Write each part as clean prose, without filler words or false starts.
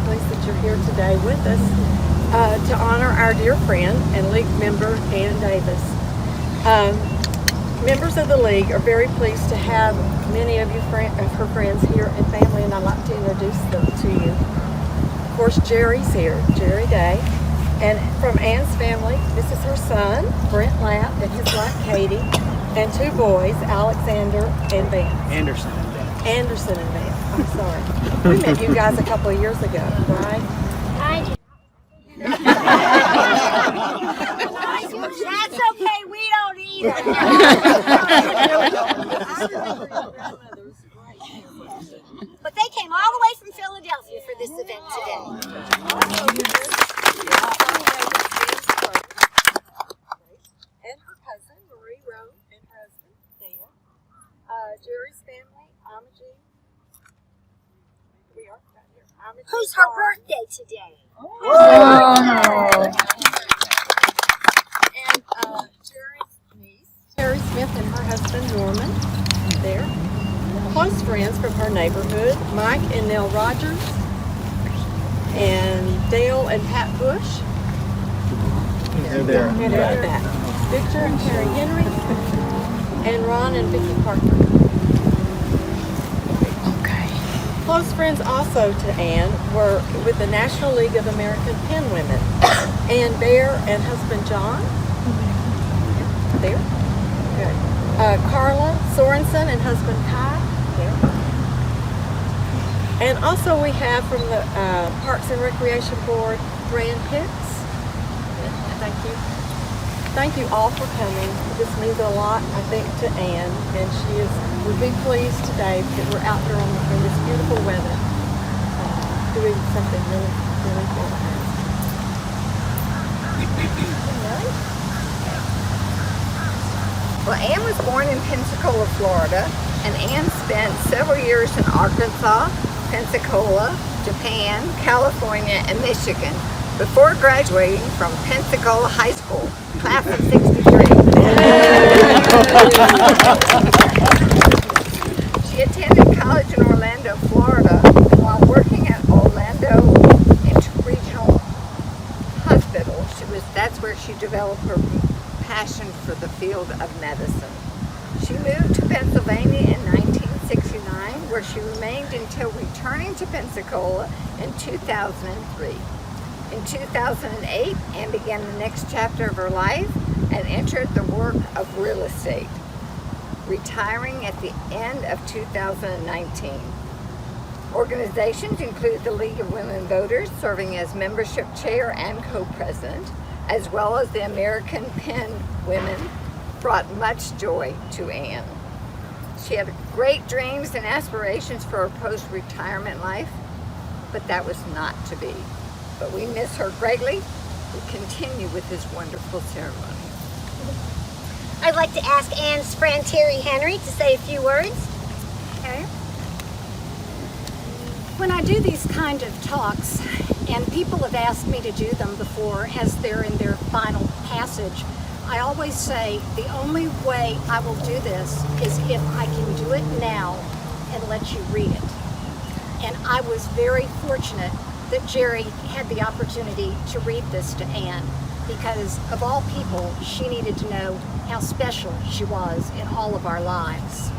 pleased that you're here today with us to honor our dear friend and league member, Ann Davis. Members of the league are very pleased to have many of her friends here and family, and I'd like to introduce them to you. Of course, Jerry's here, Jerry Day. And from Ann's family, this is her son, Brent Lapp, and his wife, Katie, and two boys, Alexander and Vance. Anderson and Vance. Anderson and Vance, I'm sorry. We met you guys a couple of years ago, right? I did. That's okay, we don't either. But they came all the way from Philadelphia for this event today. And her cousin, Marie Rowe, and her husband, Dan. Jerry's family, Amaji. We are right here. Amaji Who's her birthday today? And Jerry's niece, Terry Smith, and her husband, Norman, there. Close friends from her neighborhood, Mike and Nell Rogers, and Dale and Pat Bush. They're there. And they're at that. Victor and Terry Henry, and Ron and Vicki Parker. Okay. Close friends also to Ann were with the National League of American Pen Women. Ann Bear and husband John. There. Good. Carla Sorensen and husband Kai. There. And also we have from the Parks and Recreation Board, Fran Pitts. Thank you. Thank you all for coming. This means a lot, I think, to Ann, and she would be pleased today that we're out here in this beautiful weather doing something really, really for her. Well, Ann was born in Pensacola, Florida, and Ann spent several years in Arkansas, Pensacola, Japan, California, and Michigan before graduating from Pensacola High School, class of '63. She attended college in Orlando, Florida, and while working at Orlando Interregional Hospital, that's where she developed her passion for the field of medicine. She moved to Pennsylvania in 1969, where she remained until returning to Pensacola in 2003. In 2008, Ann began the next chapter of her life and entered the work of real estate, retiring at the end of 2019. Organizations include the League of Women Voters, serving as membership chair and co-president, as well as the American Pen Women, brought much joy to Ann. She had great dreams and aspirations for her post-retirement life, but that was not to be. But we miss her greatly. We continue with this wonderful ceremony. I'd like to ask Ann's friend Terry Henry to say a few words. Okay. When I do these kind of talks, and people have asked me to do them before as they're in their final passage, I always say the only way I will do this is if I can do it now and let you read it. And I was very fortunate that Jerry had the opportunity to read this to Ann, because of all people, she needed to know how special she was in all of our lives.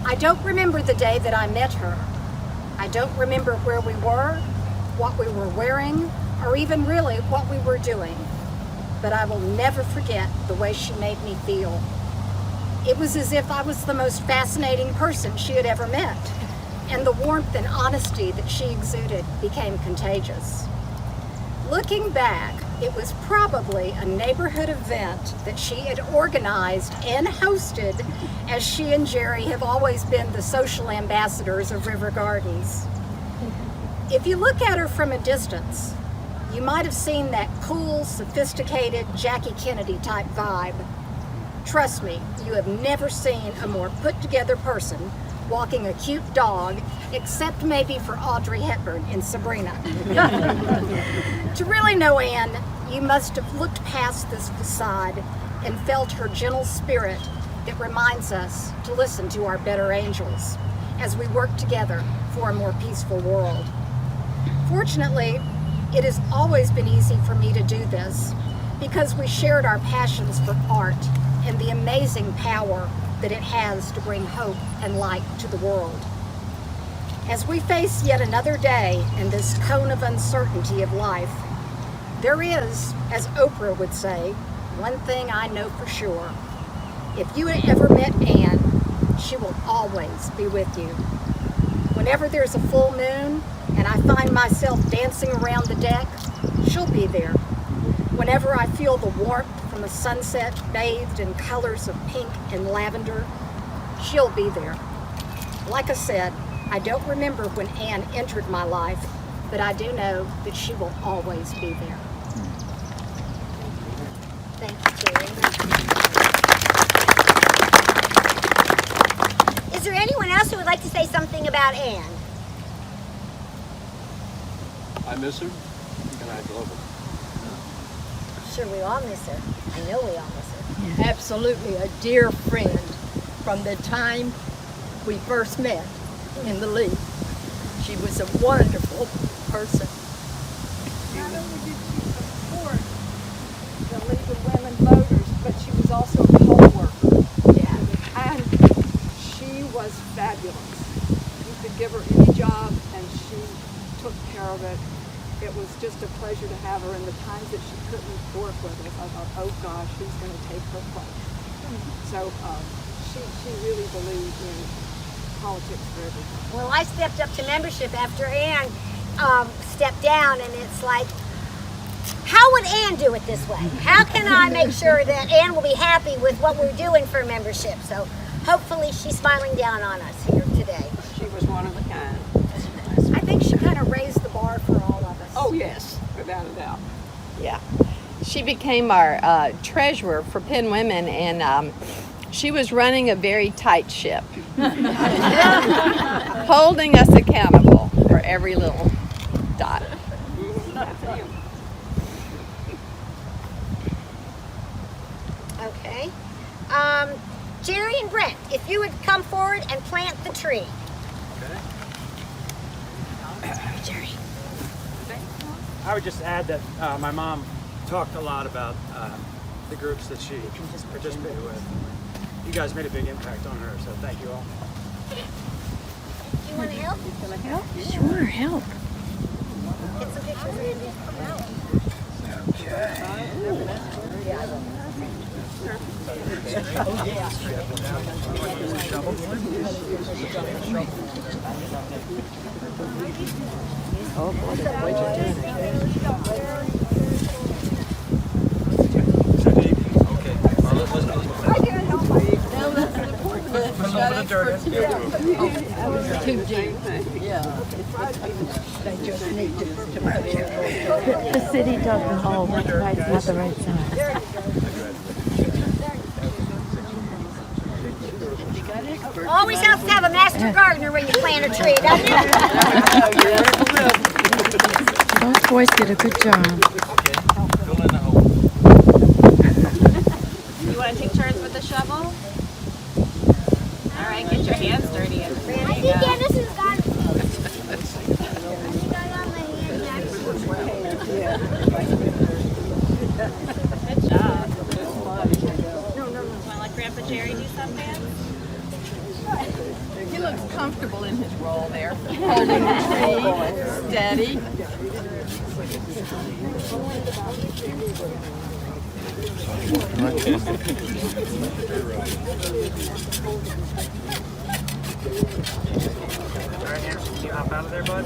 I don't remember the day that I met her. I don't remember where we were, what we were wearing, or even really what we were doing. But I will never forget the way she made me feel. It was as if I was the most fascinating person she had ever met, and the warmth and honesty that she exuded became contagious. Looking back, it was probably a neighborhood event that she had organized and hosted, as she and Jerry have always been the social ambassadors of River Gardens. If you look at her from a distance, you might have seen that cool, sophisticated Jackie Kennedy type vibe. Trust me, you have never seen a more put-together person walking a cute dog, except maybe for Audrey Hepburn in Sabrina. To really know Ann, you must have looked past this facade and felt her gentle spirit that reminds us to listen to our better angels, as we work together for a more peaceful world. Fortunately, it has always been easy for me to do this because we shared our passions for art and the amazing power that it has to bring hope and light to the world. As we face yet another day in this cone of uncertainty of life, there is, as Oprah would say, one thing I know for sure. If you had ever met Anne, she will always be with you. Whenever there's a full moon and I find myself dancing around the deck, she'll be there. Whenever I feel the warmth from the sunset bathed in colors of pink and lavender, she'll be there. Like I said, I don't remember when Anne entered my life, but I do know that she will always be there. Thanks, Jerry. Is there anyone else who would like to say something about Anne? I miss her, and I love her. Sure, we all miss her. I know we all miss her. Absolutely a dear friend from the time we first met in the league. She was a wonderful person. Not only did she support the League of Women Voters, but she was also a poll worker. Yeah. And she was fabulous. You could give her any job and she took care of it. It was just a pleasure to have her. In the times that she couldn't work with us, I thought, oh gosh, who's going to take her place? So she really believed in politics for everything. Well, I stepped up to membership after Anne stepped down, and it's like, how would Anne do it this way? How can I make sure that Anne will be happy with what we're doing for membership? So hopefully she's smiling down on us here today. She was one of a kind. I think she kind of raised the bar for all of us. Oh yes, without a doubt. Yeah. She became our treasurer for Penn Women, and she was running a very tight ship, holding us accountable for every little dot. Okay. Jerry and Brent, if you would come forward and plant the tree. Jerry. I would just add that my mom talked a lot about the groups that she participated with. You guys made a big impact on her, so thank you all. Do you want to help? Sure, help. Get some pictures. Oh boy, the boys are doing it. Too deep. Yeah. They just need to put it in. The city doesn't hold, that's right, it's not the right size. Always helps to have a master gardener when you plant a tree, doesn't it? Those boys did a good job. You want to take turns with the shovel? All right, get your hands dirty. I think Dennis has got it. Good job. Want to let Grandpa Jerry do some dance? He looks comfortable in his role there, holding the tree, steady. Alright, Anderson, can you hop out of there, bud?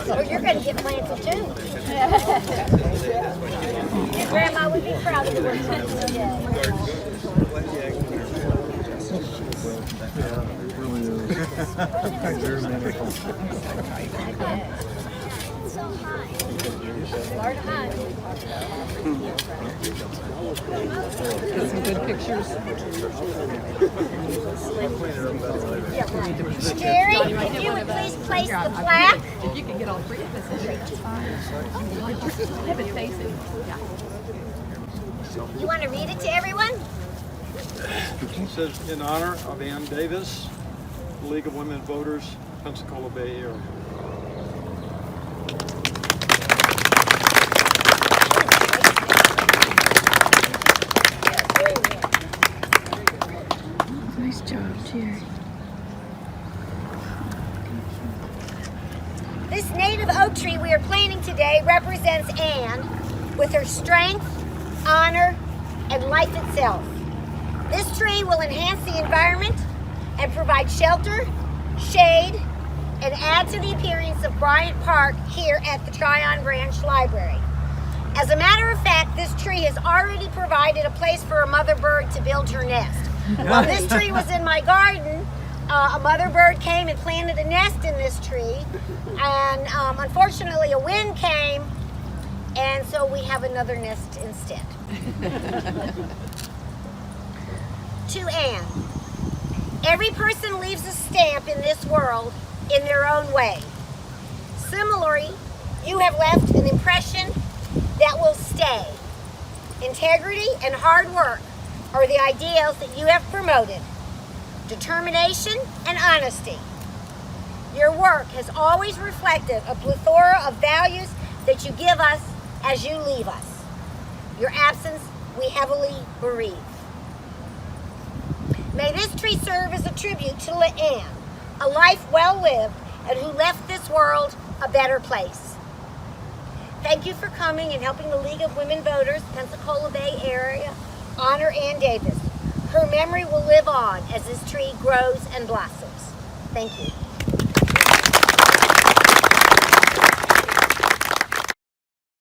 Well, you're going to get planted too. Grandma would be proud of the work you do today. So high. Hard to hide. Get some good pictures. Jerry, if you would please place the plaque. If you can get all three of us in there, that's fine. Have it facing. You want to read it to everyone? It says, in honor of Ann Davis, League of Women Voters, Pensacola Bay area. Nice job, Jerry. This native oak tree we are planting today represents Anne with her strength, honor, and life itself. This tree will enhance the environment and provide shelter, shade, and add to the appearance of Bryant Park here at the Tryon Branch Library. As a matter of fact, this tree has already provided a place for a mother bird to build her nest. While this tree was in my garden, a mother bird came and planted a nest in this tree, and unfortunately a wind came, and so we have another nest instead. To Anne, every person leaves a stamp in this world in their own way. Similarly, you have left an impression that will stay. Integrity and hard work are the ideals that you have promoted. Determination and honesty. Your work has always reflected a plethora of values that you give us as you leave us. Your absence we heavily bereave. May this tree serve as a tribute to Anne, a life well lived and who left this world a better place. Thank you for coming and helping the League of Women Voters, Pensacola Bay area, honor Ann Davis. Her memory will live on as this tree grows and blossoms. Thank you.